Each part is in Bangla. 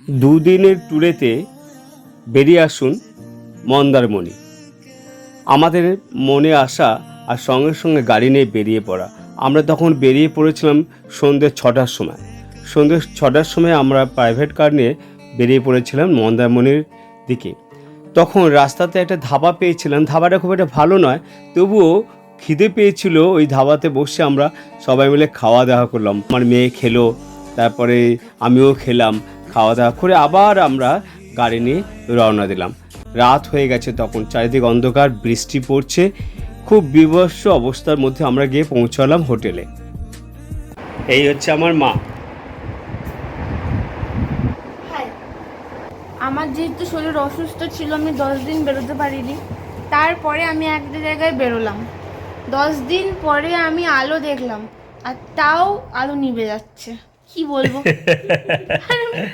দুদিনের ট্যুরেতে বেরিয়ে আসুন মন্দারমণি। আমাদের মনে আসা আর সঙ্গে সঙ্গে গাড়ি নিয়ে বেরিয়ে পড়া। আমরা তখন বেরিয়ে পড়েছিলাম সন্ধ্যে 6টার সময়। সন্ধ্যে 6টার সময় আমরা প্রাইভেট কার নিয়ে বেরিয়ে পড়েছিলাম মন্দারমণির দিকে। তখন রাস্তাতে একটা ধাবা পেয়েছিলাম। ধাবাটা খুব একটা ভালো নয়, তবুও খিদে পেয়েছিল। ওই ধাবাতে বসে আমরা সবাই মিলে খাওয়া দাওয়া করলাম। আমার মেয়ে খেলো, তারপরে আমিও খেলাম। খাওয়া দাওয়া করে আবার আমরা গাড়ি নিয়ে রওনা দিলাম। রাত হয়ে গেছে তখন, চারিদিক অন্ধকার, বৃষ্টি পড়ছে। খুব বিভৎস অবস্থার মধ্যে আমরা গিয়ে পৌঁছালাম হোটেলে। এই হচ্ছে আমার মা। আমার যেহেতু শরীর অসুস্থ ছিল, আমি 10 দিন বেরোতে পারিনি। তারপরে আমি একটা জায়গায় বেরোলাম। 10 দিন পরে আমি আলো দেখলাম, আর তাও আলো নিভে যাচ্ছে। কি বলবো,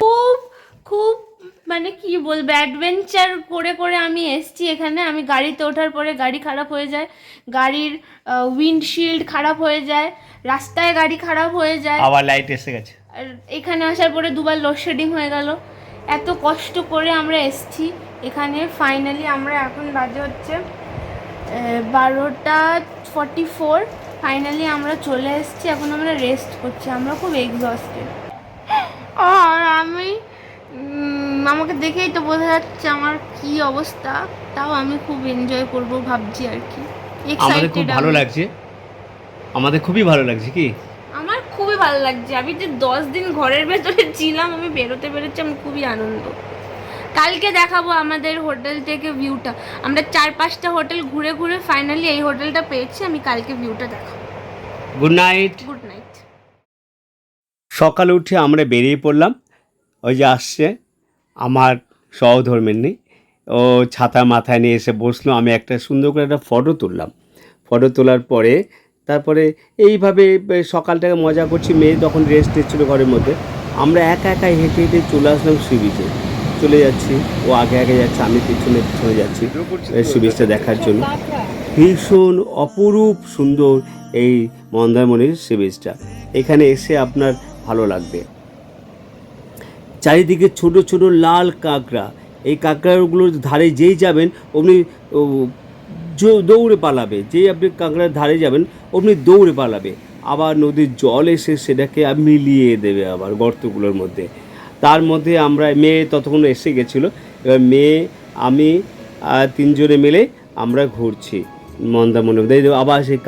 খুব খুব মানে কি বলবো, অ্যাডভেঞ্চার করে করে আমি এসছি এখানে। আমি গাড়িতে ওঠার পরে গাড়ি খারাপ হয়ে যায়, গাড়ির উইন্ডশিল্ড খারাপ হয়ে যায়, রাস্তায় গাড়ি খারাপ হয়ে যায়, আবার লাইট এসে গেছে। আর এখানে আসার পরে দুবার লোডশেডিং হয়ে গেল। এত কষ্ট করে আমরা এসছি এখানে। ফাইনালি আমরা এখন বাজে হচ্ছে 12:44। ফাইনালি আমরা চলে এসেছি। এখন আমরা রেস্ট করছি। আমরা খুব এক্সস্টেড। আর আমি আমাকে দেখেই তো বোঝা যাচ্ছে আমার কি অবস্থা। তাও আমি খুব এনজয় করব ভাবছি আর কি। আমাদের খুব ভালো লাগছে, আমাদের খুবই ভালো লাগছে। কি আমার খুবই ভালো লাগছে। আমি যে 10 দিন ঘরের ভেতরে ছিলাম, আমি বেরোতে বেরোচ্ছি, আমার খুবই আনন্দ। কালকে দেখাবো আমাদের হোটেল থেকে ভিউটা। আমরা 4-5টা হোটেল ঘুরে ঘুরে ফাইনালি এই হোটেলটা পেয়েছি। আমি কালকে ভিউটা দেখাবো। Good night. Good night. সকালে উঠে আমরা বেরিয়ে পড়লাম। ওই যে আসছে আমার সহধর্মিণী, ও ছাতা মাথায় নিয়ে এসে বসলো। আমি একটা সুন্দর করে একটা ফটো তুললাম। ফটো তোলার পরে তারপরে এইভাবে সকালটাকে মজা করছি। মেয়ে তখন রেস্ট নিচ্ছিলো ঘরের মধ্যে। আমরা একা একাই হেঁটে হেঁটে চলে আসলাম সি বিচে। চলে যাচ্ছি, ও আগে আগে যাচ্ছে, আমি পিছনে পিছনে যাচ্ছি সি বিচটা দেখার জন্য। ভীষণ অপরূপ সুন্দর এই মন্দারমণির সি বিচটা। এখানে এসে আপনার ভালো লাগবে। চারিদিকে ছোট ছোট লাল কাঁকড়া। এই কাঁকড়াগুলোর ধারে যেই যাবেন অমনি দৌড়ে পালাবে। যেই আপনি কাঁকড়ার ধারে যাবেন অমনি দৌড়ে পালাবে। আবার নদীর জল এসে সেটাকে মিলিয়ে দেবে আবার গর্তগুলোর মধ্যে। তার মধ্যে আমরা, মেয়ে ততক্ষণ এসে গেছিলো। এবার মেয়ে, আমি, 3জনে মিলে আমরা ঘুরছি মন্দারমণি। আবার সেই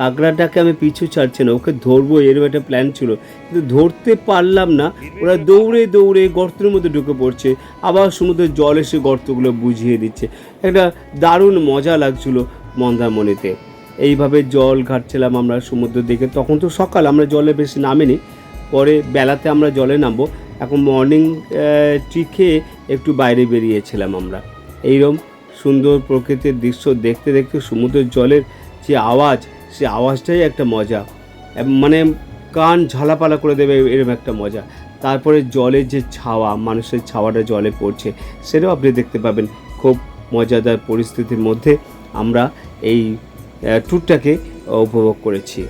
কাঁকড়াটাকে আমি পিছু ছাড়ছি না, ওকে ধরবো এরকম একটা প্ল্যান ছিল, কিন্তু ধরতে পারলাম না। ওরা দৌড়ে দৌড়ে গর্তের মধ্যে ঢুকে পড়ছে, আবার সমুদ্রের জল এসে গর্তগুলো বুঝিয়ে দিচ্ছে। একটা দারুণ মজা লাগছিল মন্দারমণিতে। এইভাবে জল ঘাটছিলাম আমরা সমুদ্রের দিকে। তখন তো সকাল, আমরা জলে বেশি নামিনি, পরে বেলাতে আমরা জলে নামবো। এখন মর্নিং টি খেয়ে একটু বাইরে বেরিয়েছিলাম আমরা। এইরকম সুন্দর প্রকৃতির দৃশ্য দেখতে দেখতে সমুদ্রের জলের যে আওয়াজ, সে আওয়াজটাই একটা মজা, মানে কান ঝালাপালা করে দেবে এরকম একটা মজা। তারপরে জলের যে ছাওয়া, মানুষের ছাওয়াটা জলে পড়ছে, সেটাও আপনি দেখতে পাবেন। খুব মজাদার পরিস্থিতির মধ্যে আমরা এই ট্যুরটাকে উপভোগ করেছি।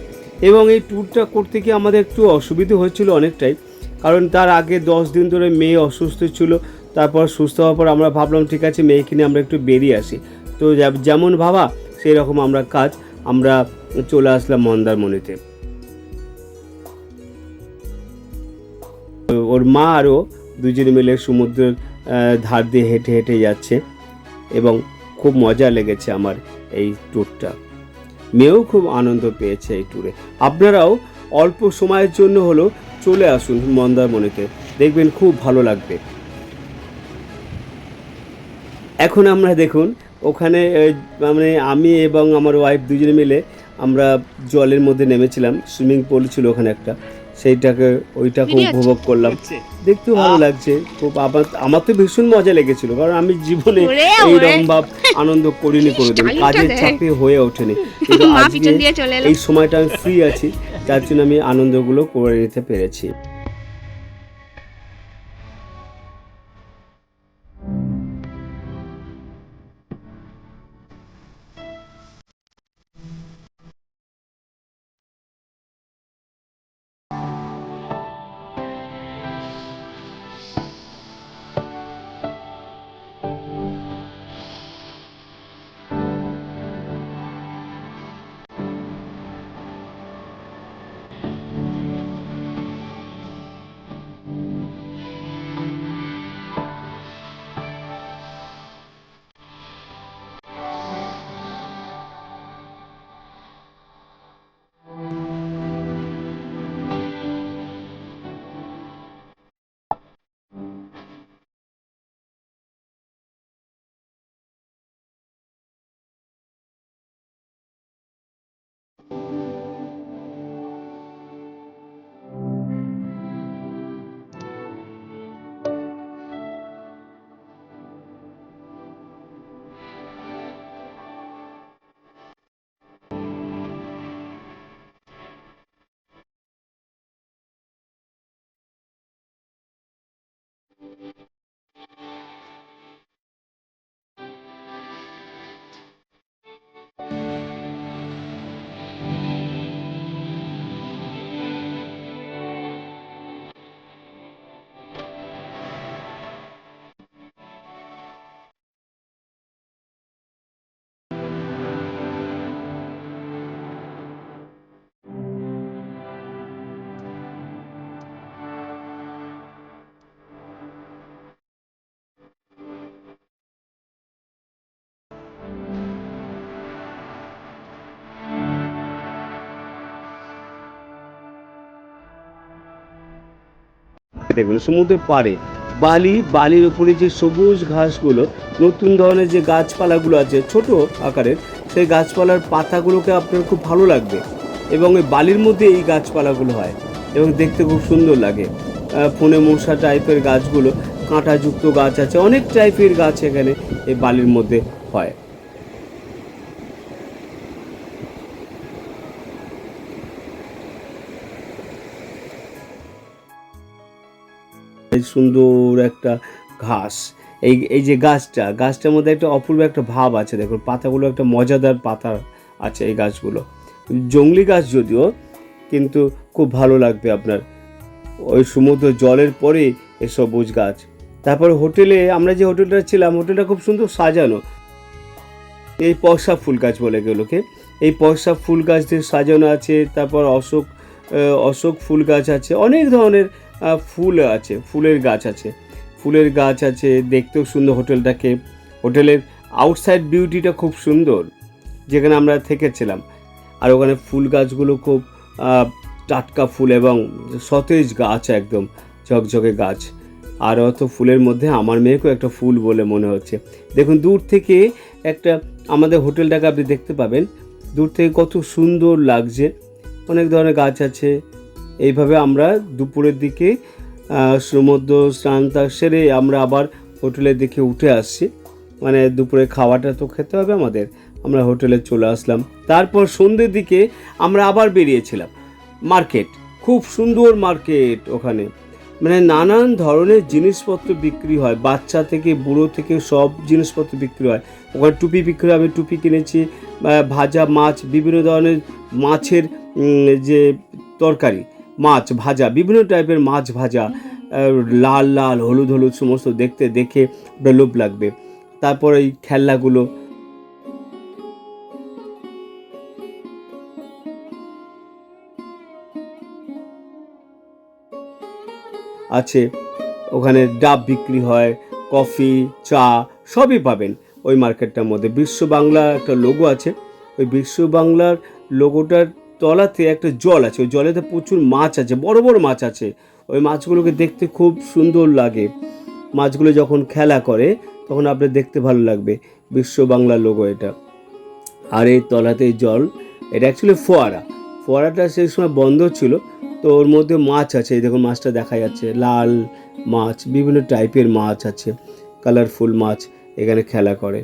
এবং এই ট্যুরটা করতে গিয়ে আমাদের একটু অসুবিধে হয়েছিল অনেকটাই, কারণ তার আগে 10 দিন ধরে মেয়ে অসুস্থ ছিল। তারপর সুস্থ হওয়ার পর আমরা ভাবলাম ঠিক আছে মেয়েকে নিয়ে আমরা একটু বেরিয়ে আসি। তো যেমন ভাবা সেই রকম আমরা চলে আসলাম মন্দারমণিতে। ওর মা আরও দুজনে মিলে সমুদ্রের ধার দিয়ে হেঁটে হেঁটে যাচ্ছে এবং খুব মজা লেগেছে আমার এই ট্যুরটা। মেয়েও খুব আনন্দ পেয়েছে এই ট্যুরে। আপনারাও অল্প সময়ের জন্য হলেও চলে আসুন মন্দারমণিতে, দেখবেন খুব ভালো লাগবে। এখন আমরা দেখুন ওখানে মানে আমি এবং আমার ওয়াইফ দুজনে মিলে আমরা জলের মধ্যে নেমেছিলাম। সুইমিং পুল ছিল ওখানে একটা, ওইটাকে উপভোগ করলাম। দেখতেও ভালো লাগছে খুব। আমার তো ভীষণ মজা লেগেছিল, কারণ আমি জীবনে এইরকম ভাব আনন্দ করিনি কোনোদিন, কাজের চাপে হয়ে ওঠেনি। কিন্তু আজকে এই সময়টা আমি ফ্রি আছি, যার জন্য আমি আনন্দগুলো করে নিতে পেরেছি। দেখুন সমুদ্রের পাড়ে বালির উপরে যে সবুজ ঘাসগুলো, নতুন ধরনের যে গাছপালাগুলো আছে ছোট আকারের, সেই গাছপালার পাতাগুলোকে আপনার খুব ভালো লাগবে। এবং এই বালির মধ্যে এই গাছপালাগুলো হয় এবং দেখতে খুব সুন্দর লাগে। ফোনে মশা টাইপের গাছগুলো, কাঁটাযুক্ত গাছ আছে, অনেক টাইপের গাছ এখানে এই বালির মধ্যে হয়। এই সুন্দর একটা ঘাস, এই যে গাছটার মধ্যে একটা অপূর্ব একটা ভাব আছে। দেখুন পাতাগুলো একটা মজাদার পাতা আছে এই গাছগুলো, জংলি গাছ যদিও, কিন্তু খুব ভালো লাগবে আপনার ওই সমুদ্র জলের পরে এই সবুজ গাছ। তারপরে হোটেলে আমরা যে হোটেলটা ছিলাম, হোটেলটা খুব সুন্দর সাজানো। এই পয়সা ফুল গাছ বলে এগুলোকে, এই পয়সা ফুল গাছ দিয়ে সাজানো আছে। তারপর অশোক ফুল গাছ আছে, অনেক ধরনের ফুল আছে, ফুলের গাছ আছে। দেখতেও সুন্দর হোটেলের আউটসাইড বিউটিটা খুব সুন্দর যেখানে আমরা থেকেছিলাম। আর ওখানে ফুল গাছগুলো খুব টাটকা ফুল এবং সতেজ গাছ, একদম ঝকঝকে গাছ। আর অত ফুলের মধ্যে আমার মেয়েকেও একটা ফুল বলে মনে হচ্ছে। দেখুন দূর থেকে একটা আমাদের হোটেলটাকে আপনি দেখতে পাবেন, দূর থেকে কত সুন্দর লাগছে। অনেক ধরনের গাছ আছে। এইভাবে আমরা দুপুরের দিকে সমুদ্র স্নান সেরে আমরা আবার হোটেলের দিকে উঠে আসছি। মানে দুপুরে খাওয়াটা তো খেতে হবে আমাদের, আমরা হোটেলে চলে আসলাম। তারপর সন্ধ্যের দিকে আমরা আবার বেরিয়েছিলাম। মার্কেট, খুব সুন্দর মার্কেট ওখানে, মানে নানান ধরনের জিনিসপত্র বিক্রি হয়, বাচ্চা থেকে বুড়ো থেকে সব জিনিসপত্র বিক্রি হয়। ওখানে টুপি বিক্রি হয়, আমি টুপি কিনেছি। ভাজা মাছ, বিভিন্ন ধরনের মাছের যে তরকারি, মাছ ভাজা, বিভিন্ন টাইপের মাছ ভাজা, লাল লাল হলুদ সমস্ত দেখে লোভ লাগবে। তারপর এই খেলনাগুলো আছে, ওখানে ডাব বিক্রি হয়, কফি, চা সবই পাবেন ওই মার্কেটটার মধ্যে। বিশ্ব বাংলা একটা লোগো আছে, ওই বিশ্ব বাংলার লোগোটার তলাতে একটা জল আছে, ওই জলেতে প্রচুর মাছ আছে, বড় বড় মাছ আছে। ওই মাছগুলোকে দেখতে খুব সুন্দর লাগে। মাছগুলো যখন খেলা করে তখন আপনার দেখতে ভালো লাগবে। বিশ্ব বাংলা লোগো এটা। আর এই তলাতে জল, এটা অ্যাকচুয়ালি ফোয়ারাটা সেই সময় বন্ধ ছিল, তো ওর মধ্যে মাছ আছে। এই দেখুন মাছটা দেখা যাচ্ছে, লাল মাছ, বিভিন্ন টাইপের মাছ আছে, কালারফুল মাছ এখানে খেলা করে।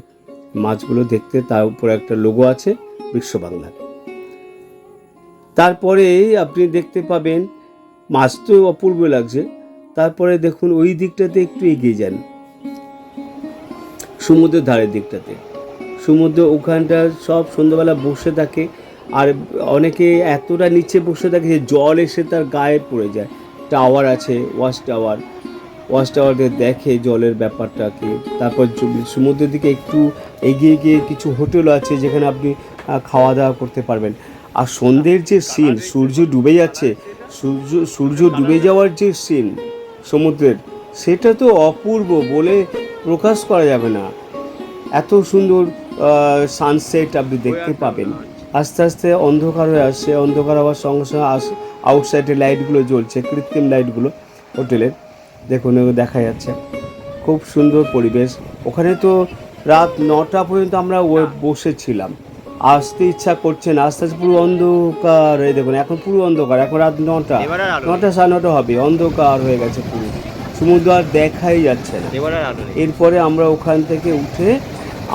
মাছগুলো দেখতে, তার উপরে একটা লোগো আছে বিশ্ব বাংলা। তারপরে আপনি দেখতে পাবেন মাছ তো অপূর্ব লাগছে। তারপরে দেখুন ওই দিকটাতে একটু এগিয়ে যান, সমুদ্রের ধারের দিকটাতে। সমুদ্র ওখানটা সব সন্ধ্যাবেলা বসে থাকে, আর অনেকে এতটা নিচে বসে থাকে যে জল এসে তার গায়ে পড়ে যায়। টাওয়ার আছে, ওয়াচ টাওয়ার দিয়ে দেখে জলের ব্যাপারটা কি। তারপর সমুদ্রের দিকে একটু এগিয়ে গিয়ে কিছু হোটেল আছে যেখানে আপনি খাওয়া দাওয়া করতে পারবেন। আর সন্ধ্যের যে সিন, সূর্য ডুবে যাচ্ছে, সূর্য ডুবে যাওয়ার যে সিন সমুদ্রের, সেটা তো অপূর্ব বলে প্রকাশ করা যাবে না। এত সুন্দর সানসেট আপনি দেখতে পাবেন। আস্তে আস্তে অন্ধকার হয়ে আসছে, অন্ধকার হওয়ার সঙ্গে সঙ্গে আউটসাইডে লাইটগুলো জ্বলছে, কৃত্রিম লাইটগুলো হোটেলের, দেখুন দেখা যাচ্ছে। খুব সুন্দর পরিবেশ ওখানে। তো রাত 9টা পর্যন্ত আমরা বসেছিলাম, আসতে ইচ্ছা করছে না, আস্তে আস্তে পুরো অন্ধকার। এই দেখুন এখন পুরো অন্ধকার, এখন রাত 9টা 9:30 হবে, অন্ধকার হয়ে গেছে পুরো, সমুদ্র আর দেখাই যাচ্ছে না। এরপরে আমরা ওখান থেকে উঠে,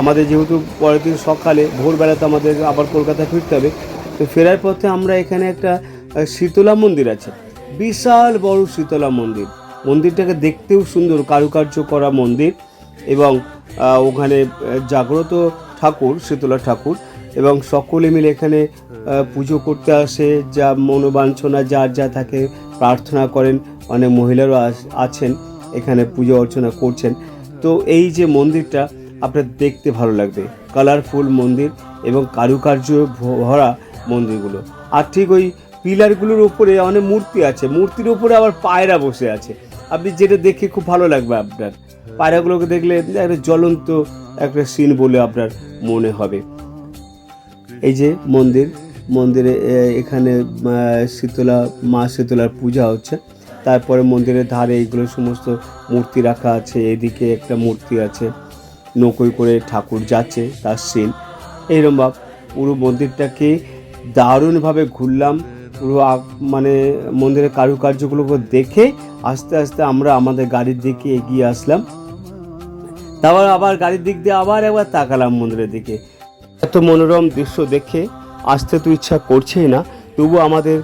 আমাদের যেহেতু পরের দিন সকালে ভোরবেলাতে আমাদের আবার কলকাতা ফিরতে হবে, তো ফেরার পথে আমরা এখানে একটা শীতলা মন্দির আছে, বিশাল বড় শীতলা মন্দির। মন্দিরটাকে দেখতেও সুন্দর, কারুকার্য করা মন্দির। এবং ওখানে জাগ্রত ঠাকুর শীতলা ঠাকুর, এবং সকলে মিলে এখানে পুজো করতে আসে, যা মনোবাঞ্ছনা যার যা থাকে প্রার্থনা করেন। অনেক মহিলারও আছেন এখানে পুজো অর্চনা করছেন। তো এই যে মন্দিরটা আপনার দেখতে ভালো লাগবে, কালারফুল মন্দির এবং কারুকার্য ভরা মন্দিরগুলো। আর ঠিক ওই পিলারগুলোর উপরে অনেক মূর্তি আছে, মূর্তির উপরে আবার পায়রা বসে আছে। আপনি যেটা দেখে খুব ভালো লাগবে, আপনার পায়রাগুলোকে দেখলে একটা জ্বলন্ত একটা সিন বলে আপনার মনে হবে। এই যে মন্দিরে এখানে মা শীতলার পূজা হচ্ছে। তারপরে মন্দিরের ধারে এইগুলো সমস্ত মূর্তি রাখা আছে। এদিকে একটা মূর্তি আছে, নৌকোয় করে ঠাকুর যাচ্ছে, তার সিন এইরকম ভাব। পুরো মন্দিরটাকে দারুণভাবে ঘুরলাম, পুরো মানে মন্দিরের কারুকার্যগুলোকে দেখে আস্তে আস্তে আমরা আমাদের গাড়ির দিকে এগিয়ে আসলাম। তারপর আবার গাড়ির দিক দিয়ে আবার একবার তাকালাম মন্দিরের দিকে। এত মনোরম দৃশ্য দেখে আসতে তো ইচ্ছা করছেই না, তবু আমাদের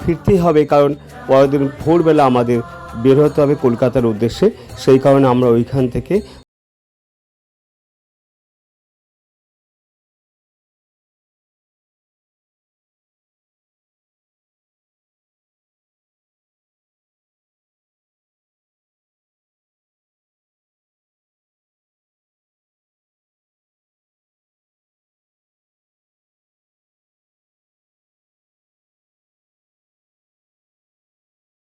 ফিরতেই হবে, কারণ পরের দিন ভোরবেলা আমাদের বের হতে হবে কলকাতার উদ্দেশ্যে। সেই কারণে আমরা ওইখান থেকে